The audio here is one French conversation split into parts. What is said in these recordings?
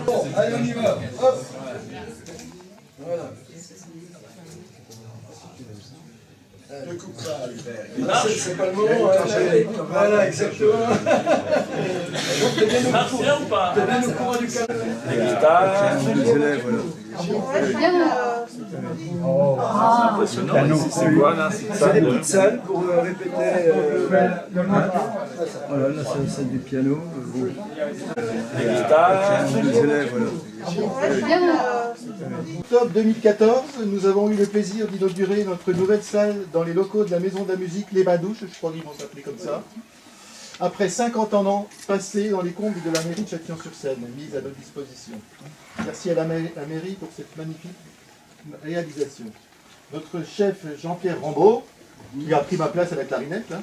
Bon, allez, on y va. Hop. Voilà. Le coup pas, c'est pas le moment. Voilà, exactement. T'es bien au courant du cadre. La guitare, Les élèves, voilà. c'est impressionnant. C'est quoi là? C'est des petites salles pour répéter. Voilà, là c'est la salle du piano. La guitare, Les élèves, voilà. Octobre 2014, nous avons eu le plaisir d'inaugurer notre nouvelle salle dans les locaux de la Maison de la Musique Les Badouches, je crois qu'ils vont s'appeler comme ça. Après 50 ans passés dans les combles de la mairie de Châtillon-sur-Seine, mise à notre disposition. Merci à la mairie pour cette magnifique réalisation. Notre chef Jean-Pierre Rambaud, qui a pris ma place à la clarinette, là,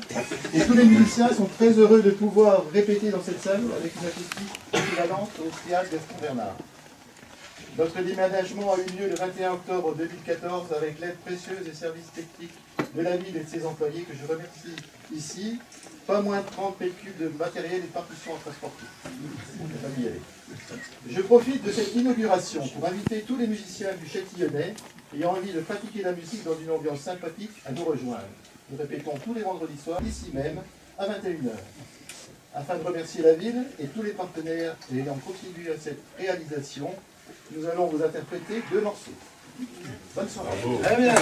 et tous les musiciens sont très heureux de pouvoir répéter dans cette salle avec une acoustique équivalente au théâtre Gaston Bernard. Notre déménagement a eu lieu le 21 octobre 2014 avec l'aide précieuse des services techniques de la ville et de ses employés que je remercie ici. Pas moins de 30 mètres cubes de matériel et de partitions à transporter. Je profite de cette inauguration pour inviter tous les musiciens du Châtillonnais ayant envie de pratiquer la musique dans une ambiance sympathique à nous rejoindre. Nous répétons tous les vendredis soirs, ici même, à 21h. Afin de remercier la ville et tous les partenaires ayant contribué à cette réalisation, nous allons vous interpréter 2 morceaux. Bonne soirée. Très bien.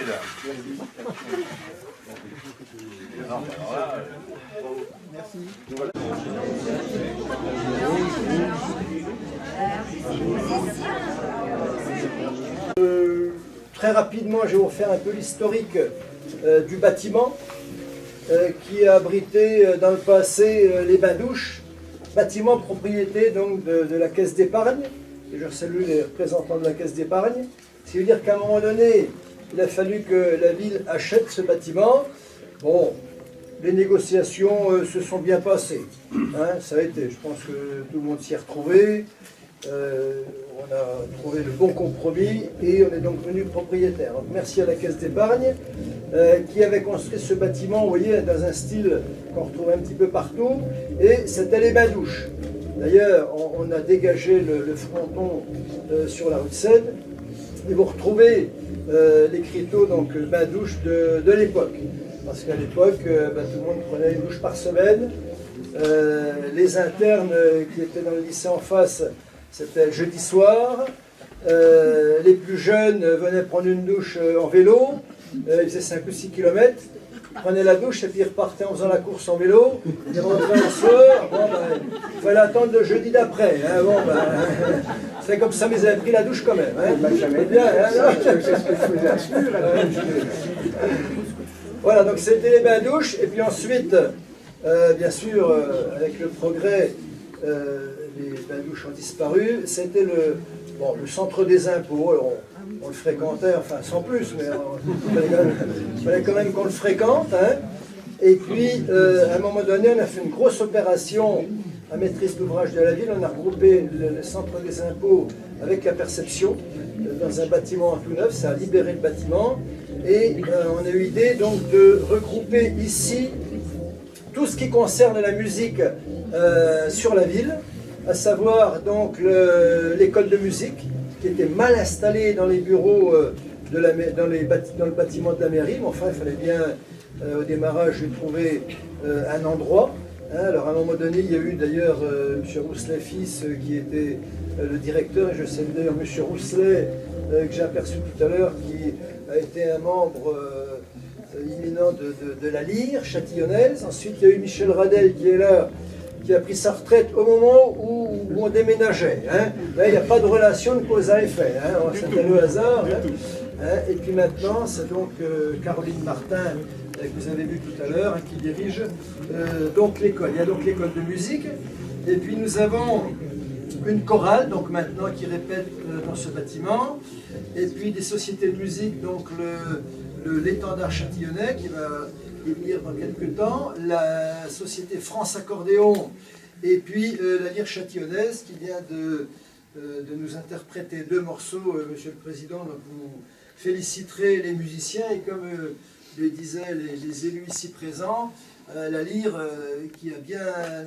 déjà. Non, alors là, Merci. Très rapidement, je vais vous faire un peu l'historique du bâtiment qui a abrité dans le passé les bains-douches, bâtiment propriété donc de la Caisse d'épargne, et je salue les représentants de la Caisse d'épargne. Ce qui veut dire qu'à un moment donné, il a fallu que la ville achète ce bâtiment. Bon, les négociations se sont bien passées, hein, ça a été, je pense que tout le monde s'y est retrouvé. On a trouvé le bon compromis et on est donc devenu propriétaire. Donc merci à la Caisse d'épargne qui avait construit ce bâtiment, vous voyez, dans un style qu'on retrouve un petit peu partout, et c'était les bains-douches. D'ailleurs, on a dégagé le fronton sur la rue de Seine, et vous retrouvez l'écriteau donc bains-douches de l'époque. Parce qu'à l'époque, tout le monde prenait une douche par semaine. Les internes qui étaient dans le lycée en face, c'était jeudi soir. Les plus jeunes venaient prendre une douche en vélo. Ils faisaient 5 ou 6 km. Ils prenaient la douche et puis ils repartaient en faisant la course en vélo. Ils rentraient le soir. Bon, il fallait attendre le jeudi d'après. Hein. Bon, c'est comme ça, mais ils avaient pris la douche quand même. Hein. Jamais bien, hein, c'est ce que je faisais à Spur. Voilà, donc c'était les bains-douches. Et puis ensuite, bien sûr, avec le progrès, les bains-douches ont disparu. C'était le centre des impôts. Alors, on le fréquentait, enfin sans plus, mais il fallait quand même qu'on le fréquente. Hein. Et puis, à un moment donné, on a fait une grosse opération à maîtrise d'ouvrage de la ville. On a regroupé le centre des impôts avec la perception dans un bâtiment tout neuf. Ça a libéré le bâtiment. Et on a eu l'idée donc de regrouper ici tout ce qui concerne la musique sur la ville, à savoir donc l'école de musique qui était mal installée dans les bureaux dans le bâtiment de la mairie, mais enfin il fallait bien au démarrage trouver un endroit. Hein. Alors à un moment donné, il y a eu d'ailleurs M. Rousselet fils qui était le directeur, et je salue d'ailleurs M. Rousselet que j'ai aperçu tout à l'heure, qui a été un membre imminent de la Lyre châtillonnaise. Ensuite, il y a eu Michel Radel qui est là, qui a pris sa retraite au moment où on déménageait. Hein. Là, il n'y a pas de relation de cause à effet. Hein. C'était le hasard. Hein. Et puis maintenant, c'est donc Caroline Martin, que vous avez vu tout à l'heure, hein, qui dirige donc l'école. Il y a donc l'école de musique. Et puis nous avons une chorale, donc maintenant, qui répète dans ce bâtiment. Et puis des sociétés de musique, donc l'étendard châtillonnais qui va venir dans quelques temps, la société France Accordéon, et puis la Lyre châtillonnaise qui vient de nous interpréter 2 morceaux, Monsieur le Président, donc vous féliciterez les musiciens, et comme le disaient les élus ici présents, la Lyre qui a bien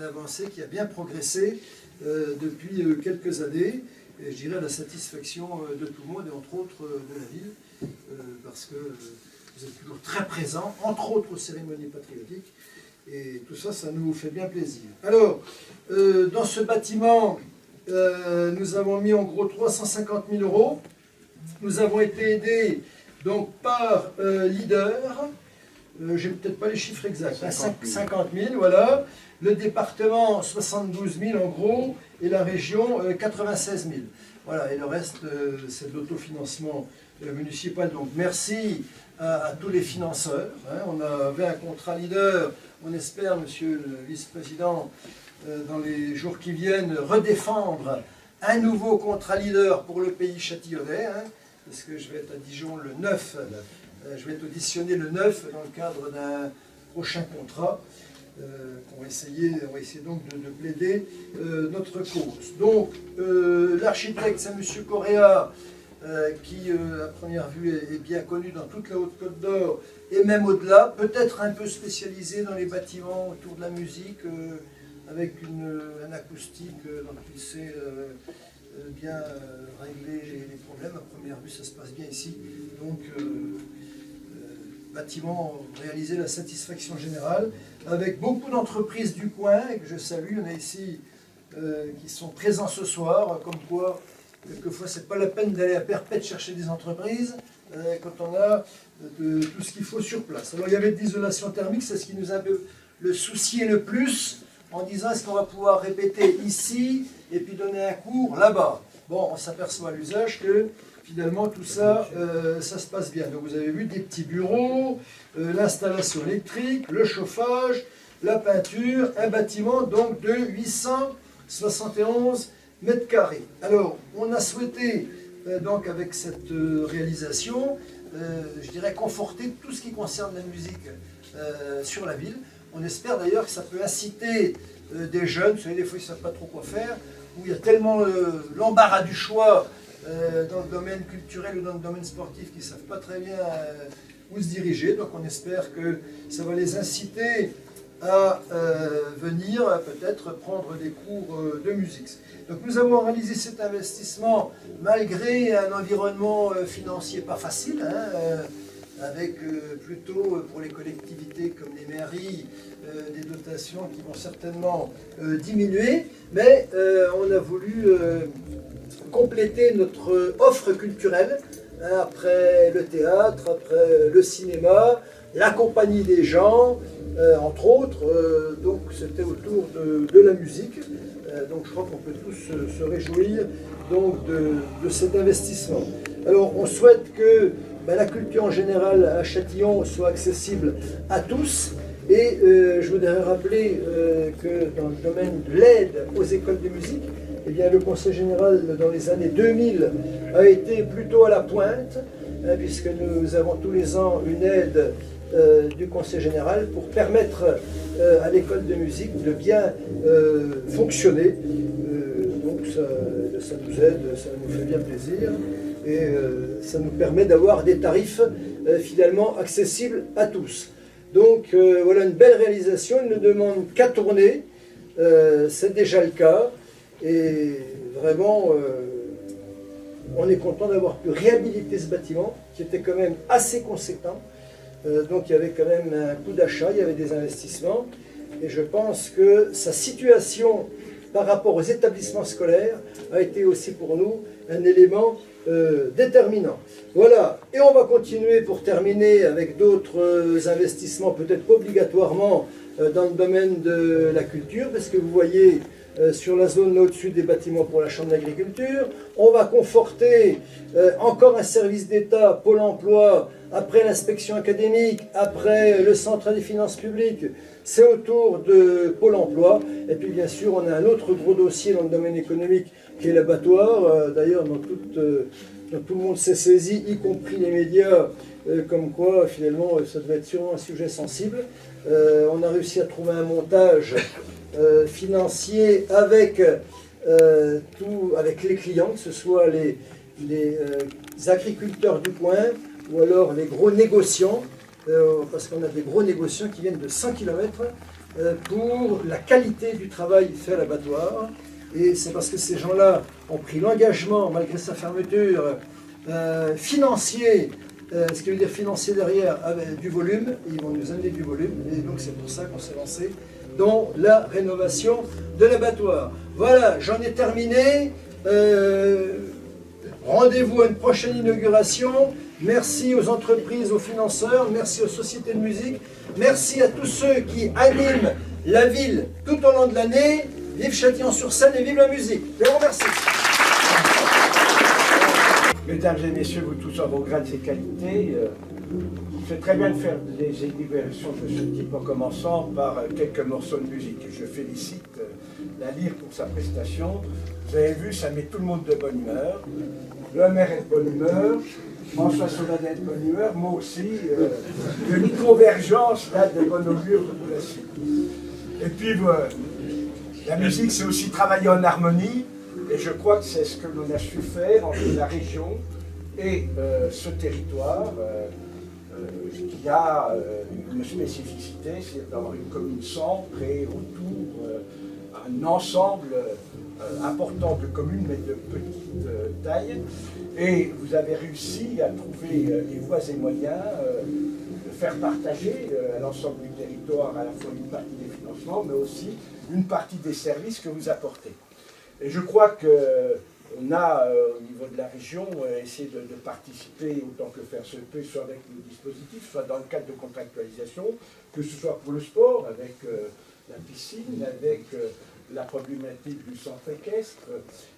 avancé, qui a bien progressé depuis quelques années, et je dirais à la satisfaction de tout le monde, et entre autres de la ville, parce que vous êtes toujours très présents, entre autres aux cérémonies patriotiques, et tout ça, ça nous fait bien plaisir. Alors, dans ce bâtiment, nous avons mis en gros 350 000 €. Nous avons été aidés donc, par Leader, j'ai peut-être pas les chiffres exacts, 50 000, voilà. Le département, 72 000 en gros, et la région, 96 000. Voilà, et le reste, c'est de l'autofinancement municipal. Donc merci à tous les financeurs. Hein. On avait un contrat Leader, on espère, monsieur le vice-président, dans les jours qui viennent, redéfendre un nouveau contrat Leader pour le pays châtillonnais, hein, parce que je vais être à Dijon le 9, je vais être auditionné le 9 dans le cadre d'un prochain contrat. On va essayer donc de plaider notre cause. Donc, l'architecte, c'est M. Correa, qui, à première vue, est bien connu dans toute la Haute-Côte d'Or, et même au-delà, peut-être un peu spécialisé dans les bâtiments autour de la musique, avec un acoustique dont il sait bien régler les problèmes. À première vue, ça se passe bien ici. Donc, bâtiment réalisé la satisfaction générale, avec beaucoup d'entreprises du coin, et que je salue. On a ici qui sont présents ce soir, comme quoi quelquefois, c'est pas la peine d'aller à Perpète chercher des entreprises quand on a tout ce qu'il faut sur place. Alors, il y avait de l'isolation thermique, c'est ce qui nous a le soucié le plus, en disant est-ce qu'on va pouvoir répéter ici et puis donner un cours là-bas. Bon, on s'aperçoit à l'usage que finalement tout ça, ça se passe bien. Donc vous avez vu des petits bureaux, l'installation électrique, le chauffage, la peinture, un bâtiment donc de 871 mètres carrés. Alors, on a souhaité, donc avec cette réalisation, je dirais conforter tout ce qui concerne la musique sur la ville. On espère d'ailleurs que ça peut inciter des jeunes, vous savez, des fois ils ne savent pas trop quoi faire, où il y a tellement l'embarras du choix dans le domaine culturel ou dans le domaine sportif qu'ils ne savent pas très bien où se diriger. Donc on espère que ça va les inciter à venir peut-être prendre des cours de musique. Donc nous avons réalisé cet investissement malgré un environnement financier pas facile, avec plutôt pour les collectivités comme les mairies des dotations qui vont certainement diminuer, mais on a voulu compléter notre offre culturelle après le théâtre, après le cinéma, la compagnie des gens, entre autres, donc c'était autour de la musique. Donc je crois qu'on peut tous se réjouir donc, de cet investissement. Alors on souhaite que la culture en général à Châtillon soit accessible à tous. Et je voudrais rappeler que dans le domaine de l'aide aux écoles de musique, eh bien, le Conseil général dans les années 2000 a été plutôt à la pointe, puisque nous avons tous les ans une aide du Conseil général pour permettre à l'école de musique de bien fonctionner. Donc ça nous aide, ça nous fait bien plaisir et ça nous permet d'avoir des tarifs finalement accessibles à tous. Donc voilà une belle réalisation, il ne demande qu'à tourner, c'est déjà le cas et vraiment on est content d'avoir pu réhabiliter ce bâtiment qui était quand même assez conséquent. Donc il y avait quand même un coût d'achat, il y avait des investissements et je pense que sa situation par rapport aux établissements scolaires a été aussi pour nous un élément déterminant. Voilà, et on va continuer pour terminer avec d'autres investissements, peut-être pas obligatoirement dans le domaine de la culture, parce que vous voyez sur la zone au-dessus des bâtiments pour la Chambre d'agriculture, on va conforter encore un service d'État, Pôle emploi, après l'inspection académique, après le Centre des finances publiques, c'est autour de Pôle emploi. Et puis bien sûr, on a un autre gros dossier dans le domaine économique qui est l'abattoir. D'ailleurs, dont tout le monde s'est saisi, y compris les médias, comme quoi finalement ça devait être sûrement un sujet sensible. On a réussi à trouver un montage financier avec, avec les clients, que ce soit les agriculteurs du coin ou alors les gros négociants, parce qu'on a des gros négociants qui viennent de 100 km pour la qualité du travail fait à l'abattoir. Et c'est parce que ces gens-là ont pris l'engagement, malgré sa fermeture, financier, ce qui veut dire financier derrière, avec du volume, ils vont nous amener du volume, et donc c'est pour ça qu'on s'est lancé dans la rénovation de l'abattoir. Voilà, j'en ai terminé. Rendez-vous à une prochaine inauguration. Merci aux entreprises, aux financeurs, merci aux sociétés de musique, merci à tous ceux qui animent la ville tout au long de l'année. Vive Châtillon-sur-Seine et vive la musique. Je vous remercie. Mesdames et messieurs, vous tous en vos grades et qualités, c'est très bien de faire des évaluations de ce type en commençant par quelques morceaux de musique. Je félicite la Lyre pour sa prestation. Vous avez vu, ça met tout le monde de bonne humeur. Le maire est de bonne humeur, François Solade est de bonne humeur, moi aussi. Une convergence là, de bonne augure de la suite. Et puis, la musique, c'est aussi travailler en harmonie. Et je crois que c'est ce que l'on a su faire entre la région et ce territoire qui a une spécificité, c'est d'avoir une commune centre et autour un ensemble important de communes, mais de petite taille. Et vous avez réussi à trouver les voies et moyens de faire partager à l'ensemble du territoire à la fois une partie des financements, mais aussi une partie des services que vous apportez. Et je crois que on a, au niveau de la région, essayé de participer autant que faire se peut, soit avec le dispositif, soit dans le cadre de contractualisation, que ce soit pour le sport, avec la piscine, avec la problématique du centre équestre,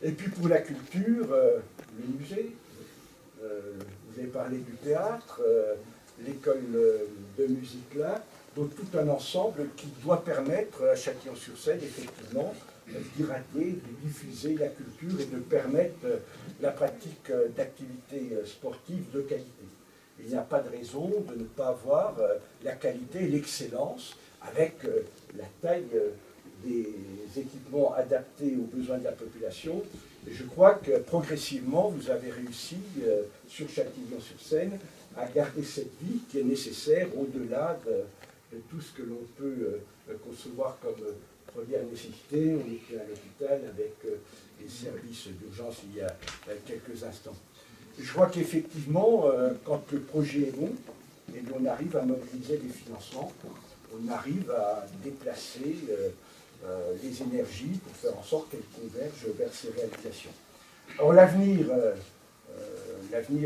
et puis pour la culture, le musée. Vous avez parlé du théâtre, l'école de musique là, donc tout un ensemble qui doit permettre à Châtillon-sur-Seine, effectivement, d'irradier, de diffuser la culture et de permettre la pratique d'activités sportives de qualité. Il n'y a pas de raison de ne pas avoir la qualité et l'excellence avec la taille des équipements adaptés aux besoins de la population. Et je crois que progressivement, vous avez réussi sur Châtillon-sur-Seine à garder cette vie qui est nécessaire au-delà de tout ce que l'on peut concevoir comme première nécessité. On était à l'hôpital avec les services d'urgence il y a quelques instants. Je crois qu'effectivement, quand le projet est bon, et on arrive à mobiliser des financements, on arrive à déplacer les énergies pour faire en sorte qu'elles convergent vers ces réalisations. Alors l'avenir,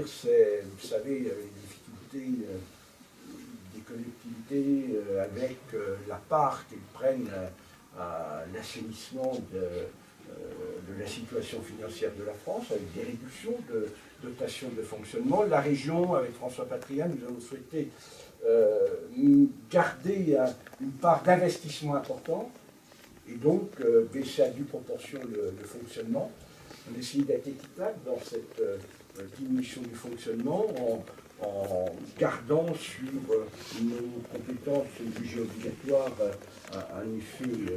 c'est, vous savez, les difficultés des collectivités avec la part qu'ils prennent à l'assainissement de la situation financière de la France, avec des réductions de dotation de fonctionnement. La région, avec François Patriat, nous avons souhaité garder une part d'investissement important et donc baisser à due proportion le fonctionnement. On a essayé d'être équitable dans cette diminution du fonctionnement en gardant sur nos compétences le budget obligatoire un effet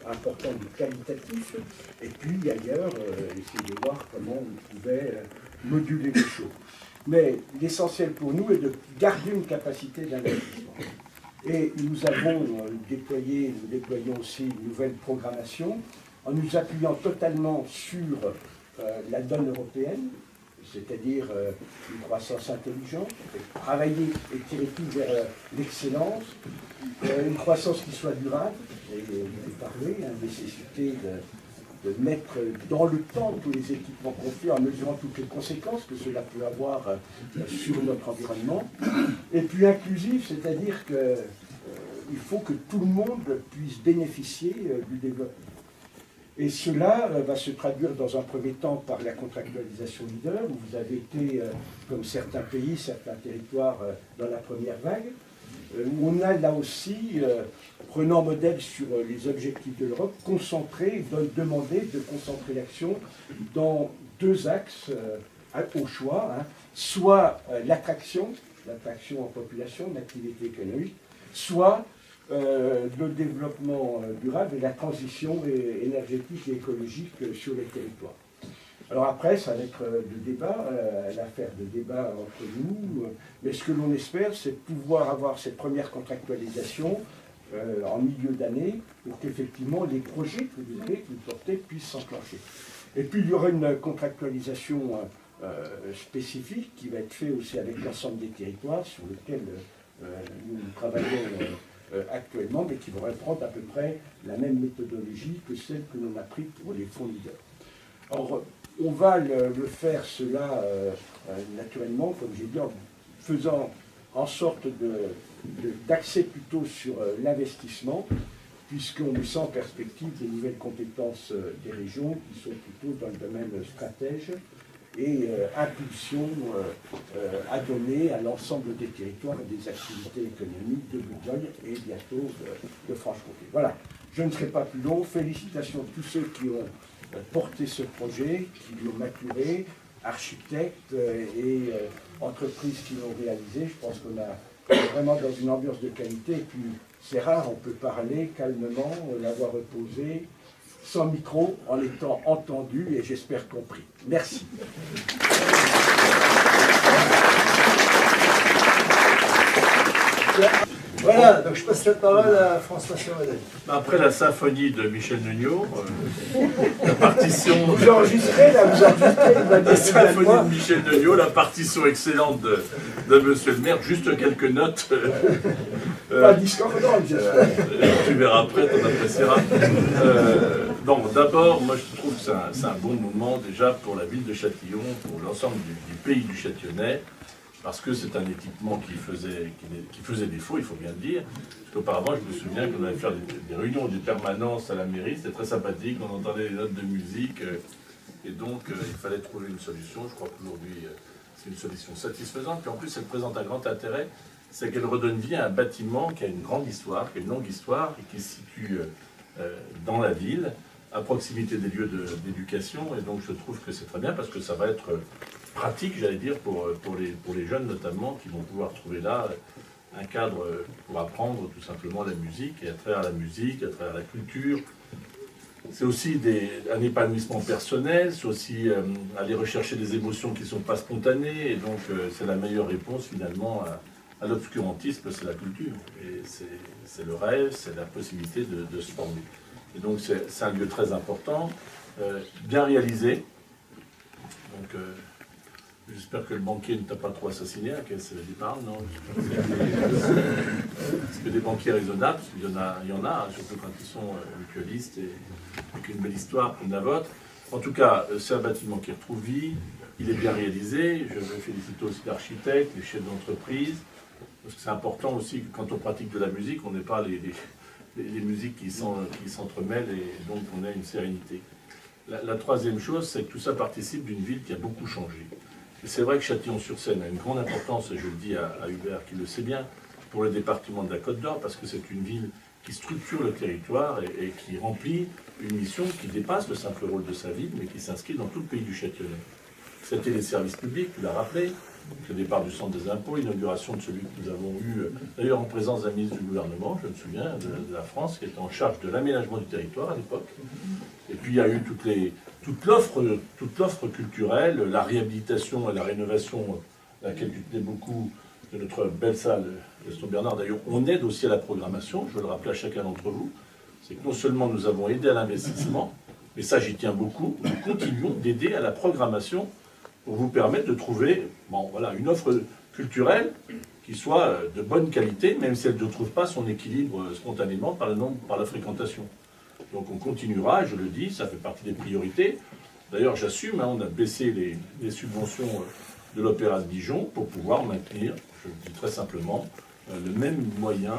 important de qualitatif, et puis ailleurs, essayer de voir comment on pouvait moduler les choses. Mais l'essentiel pour nous est de garder une capacité d'investissement. Et nous déployons aussi une nouvelle programmation en nous appuyant totalement sur la donne européenne, c'est-à-dire une croissance intelligente, travailler et tirer tout vers l'excellence, une croissance qui soit durable, et vous avez parlé, la nécessité de mettre dans le temps tous les équipements qu'on fait en mesurant toutes les conséquences que cela peut avoir sur notre environnement, et puis inclusif, c'est-à-dire qu'il faut que tout le monde puisse bénéficier du développement. Et cela va se traduire dans un premier temps par la contractualisation leader, où vous avez été, comme certains pays, certains territoires, dans la première vague, où on a là aussi, prenant modèle sur les objectifs de l'Europe, demandé de concentrer l'action dans deux axes au choix, soit l'attraction en population, l'activité économique, soit le développement durable et la transition énergétique et écologique sur les territoires. Alors après, ça va être le débat, l'affaire de débat entre nous, mais ce que l'on espère, c'est pouvoir avoir cette première contractualisation en milieu d'année pour qu'effectivement les projets que vous portez puissent s'enclencher. Et puis il y aura une contractualisation spécifique qui va être faite aussi avec l'ensemble des territoires sur lesquels nous travaillons actuellement, mais qui vont reprendre à peu près la même méthodologie que celle que l'on a prise pour les fonds leaders. Or, on va le faire cela naturellement, comme j'ai dit, en faisant en sorte d'axer plutôt sur l'investissement, puisqu'on met en perspective des nouvelles compétences des régions qui sont plutôt dans le domaine stratège et impulsion à donner à l'ensemble des territoires et des activités économiques de Bourgogne et bientôt de Franche-Comté. Voilà, je ne serai pas plus long. Félicitations à tous ceux qui ont porté ce projet, qui l'ont maturé, architectes et entreprises qui l'ont réalisé. Je pense qu'on a vraiment dans une ambiance de qualité. Et puis c'est rare, on peut parler calmement, l'avoir reposé, sans micro, en étant entendu et j'espère compris. Merci. Voilà, donc je passe la parole à François Chamadel. Après la symphonie de Michel Nugnot, la partition... Vous enregistrez là, La symphonie de Michel Nugnot, la partition excellente de Monsieur le maire, juste quelques notes. Pas discordante, j'espère. Tu verras après, t'en apprécieras. Donc d'abord, moi je trouve que c'est un bon moment déjà pour la ville de Châtillon, pour l'ensemble du pays du Châtillonnais, parce que c'est un équipement qui faisait défaut, il faut bien le dire. Parce qu'auparavant, je me souviens qu'on allait faire des réunions, des permanences à la mairie, c'était très sympathique, on entendait les notes de musique, et donc il fallait trouver une solution. Je crois qu'aujourd'hui, c'est une solution satisfaisante, puis en plus, elle présente un grand intérêt, c'est qu'elle redonne vie à un bâtiment qui a une grande histoire, qui a une longue histoire, et qui se situe dans la ville, à proximité des lieux d'éducation, et donc je trouve que c'est très bien, parce que ça va être pratique, j'allais dire, pour les jeunes notamment, qui vont pouvoir trouver là un cadre pour apprendre tout simplement la musique, et à travers la musique, à travers la culture. C'est aussi un épanouissement personnel, c'est aussi aller rechercher des émotions qui ne sont pas spontanées, et donc c'est la meilleure réponse finalement à l'obscurantisme, c'est la culture. Et c'est le rêve, c'est la possibilité de se former. Et donc c'est un lieu très important, bien réalisé. Donc j'espère que le banquier ne t'a pas trop assassiné à Caisse d'épargne, non? Parce que des banquiers raisonnables, il y en a, surtout quand ils sont mutualistes et avec une belle histoire comme la vôtre. En tout cas, c'est un bâtiment qui retrouve vie, il est bien réalisé. Je veux féliciter aussi l'architecte, les chefs d'entreprise, parce que c'est important aussi que quand on pratique de la musique, on n'ait pas les musiques qui s'entremêlent, et donc on a une sérénité. La troisième chose, c'est que tout ça participe d'une ville qui a beaucoup changé. Et c'est vrai que Châtillon-sur-Seine a une grande importance, et je le dis à Hubert qui le sait bien, pour le département de la Côte d'Or, parce que c'est une ville qui structure le territoire et qui remplit une mission qui dépasse le simple rôle de sa ville, mais qui s'inscrit dans tout le pays du Châtillonnais. C'était les services publics, tu l'as rappelé, le départ du centre des impôts, l'inauguration de celui que nous avons eu, d'ailleurs en présence d'un ministre du gouvernement, je me souviens, de la France, qui était en charge de l'aménagement du territoire à l'époque. Et puis il y a eu toute l'offre culturelle, la réhabilitation et la rénovation, à laquelle tu tenais beaucoup, de notre belle salle Gaston Bernard. D'ailleurs, on aide aussi à la programmation, je veux le rappeler à chacun d'entre vous. C'est que non seulement nous avons aidé à l'investissement, mais ça j'y tiens beaucoup, nous continuons d'aider à la programmation pour vous permettre de trouver une offre culturelle qui soit de bonne qualité, même si elle ne trouve pas son équilibre spontanément par la fréquentation. Donc on continuera, et je le dis, ça fait partie des priorités. D'ailleurs, j'assume, on a baissé les subventions de l'Opéra de Dijon pour pouvoir maintenir, je le dis très simplement, le même moyen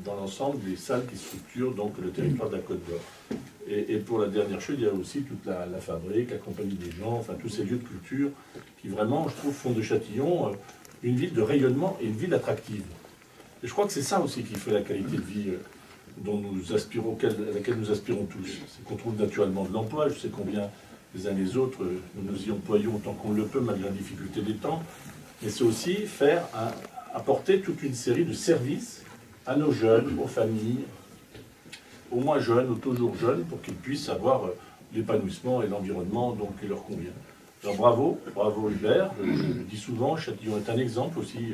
dans l'ensemble des salles qui structurent donc le territoire de la Côte d'Or. Et pour la dernière chose, il y a aussi toute la fabrique, la compagnie des gens, enfin tous ces lieux de culture qui vraiment, je trouve, font de Châtillon une ville de rayonnement et une ville attractive. Et je crois que c'est ça aussi qui fait la qualité de vie à laquelle nous aspirons tous. C'est qu'on trouve naturellement de l'emploi. Je sais combien les uns les autres, nous nous y employons autant qu'on le peut malgré la difficulté des temps. Mais c'est aussi apporter toute une série de services à nos jeunes, aux familles, aux moins jeunes, aux toujours jeunes, pour qu'ils puissent avoir l'épanouissement et l'environnement qui leur convient. Alors bravo Hubert, je le dis souvent, Châtillon est un exemple aussi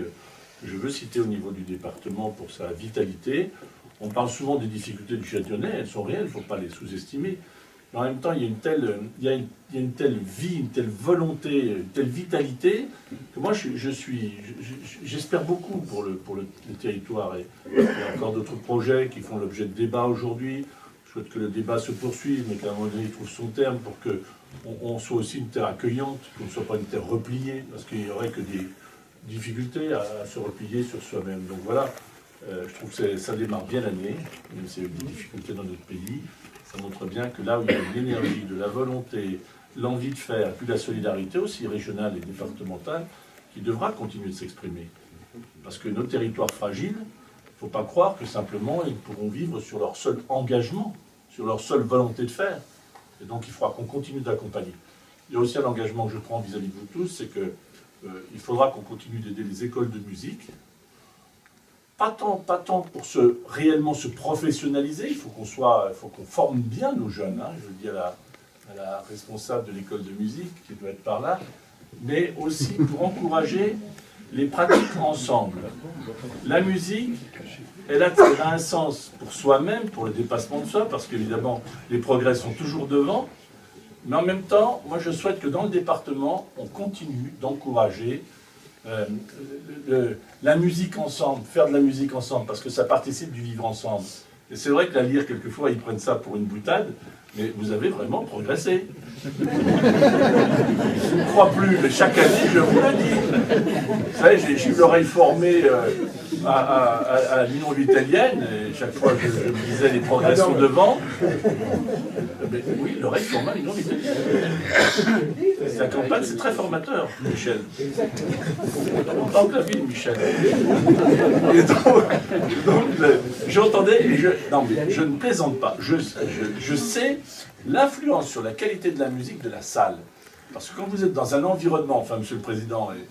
que je veux citer au niveau du département pour sa vitalité. On parle souvent des difficultés du Châtillonnais, elles sont réelles, il ne faut pas les sous-estimer. Mais en même temps, il y a une telle vie, une telle volonté, une telle vitalité, que moi j'espère beaucoup pour le territoire. Et il y a encore d'autres projets qui font l'objet de débats aujourd'hui. Je souhaite que le débat se poursuive, mais qu'à un moment donné, il trouve son terme pour qu'on soit aussi une terre accueillante, qu'on ne soit pas une terre repliée, parce qu'il n'y aurait que des difficultés à se replier sur soi-même. Donc voilà, je trouve que ça démarre bien l'année, même s'il y a eu des difficultés dans notre pays. Ça montre bien que là où il y a de l'énergie, de la volonté, l'envie de faire, et puis la solidarité aussi régionale et départementale, qui devra continuer de s'exprimer. Parce que nos territoires fragiles, il ne faut pas croire que simplement ils pourront vivre sur leur seul engagement, sur leur seule volonté de faire. Et donc il faudra qu'on continue d'accompagner. Il y a aussi un engagement que je prends vis-à-vis de vous tous, c'est qu'il faudra qu'on continue d'aider les écoles de musique. Pas tant pour réellement se professionnaliser, il faut qu'on forme bien nos jeunes, je le dis à la responsable de l'école de musique qui doit être par là, mais aussi pour encourager les pratiques ensemble. La musique, elle a un sens pour soi-même, pour le dépassement de soi, parce qu'évidemment les progrès sont toujours devant, mais en même temps, moi je souhaite que dans le département, on continue d'encourager la musique ensemble, faire de la musique ensemble, parce que ça participe du vivre ensemble. Et c'est vrai que la lyre, quelquefois, ils prennent ça pour une boutade, mais vous avez vraiment progressé. Je ne crois plus, mais chaque année, je vous le dis. Vous savez, j'ai eu l'oreille formée à l'union italienne, et chaque fois je me disais les progressions devant. Mais oui, l'oreille formée à l'union italienne. La campagne, c'est très formateur, Michel. On parle de la ville, Michel. Et donc j'entendais, non mais je ne plaisante pas, je sais l'influence sur la qualité de la musique de la salle. Parce que quand vous êtes dans un environnement, enfin Monsieur le Président et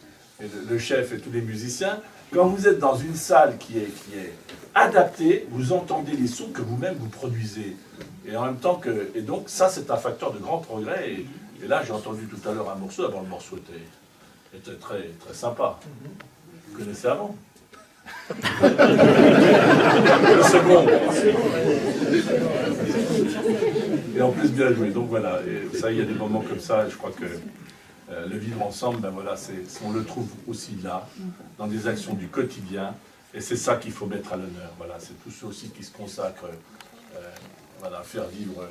le chef et tous les musiciens, quand vous êtes dans une salle qui est adaptée, vous entendez les sons que vous-même vous produisez. Et en même temps que... Et donc ça c'est un facteur de grand progrès. Et là j'ai entendu tout à l'heure un morceau, d'abord le morceau était très, très sympa. Vous connaissez avant? Le second. Et en plus bien joué. Donc voilà, et ça il y a des moments comme ça, je crois que le vivre ensemble, ben voilà, on le trouve aussi là, dans des actions du quotidien, et c'est ça qu'il faut mettre à l'honneur. Voilà, c'est tous ceux aussi qui se consacrent voilà, à faire vivre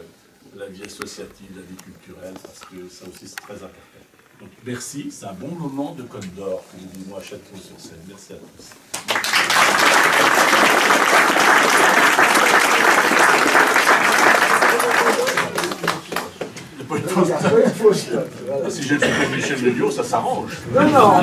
la vie associative, la vie culturelle, parce que ça aussi c'est très important. Donc merci, c'est un bon moment de Côte d'Or que nous vivons à Château-sur-Seine. Merci à tous. Si j'ai le truc avec Michel Lédio, ça s'arrange. Non, non.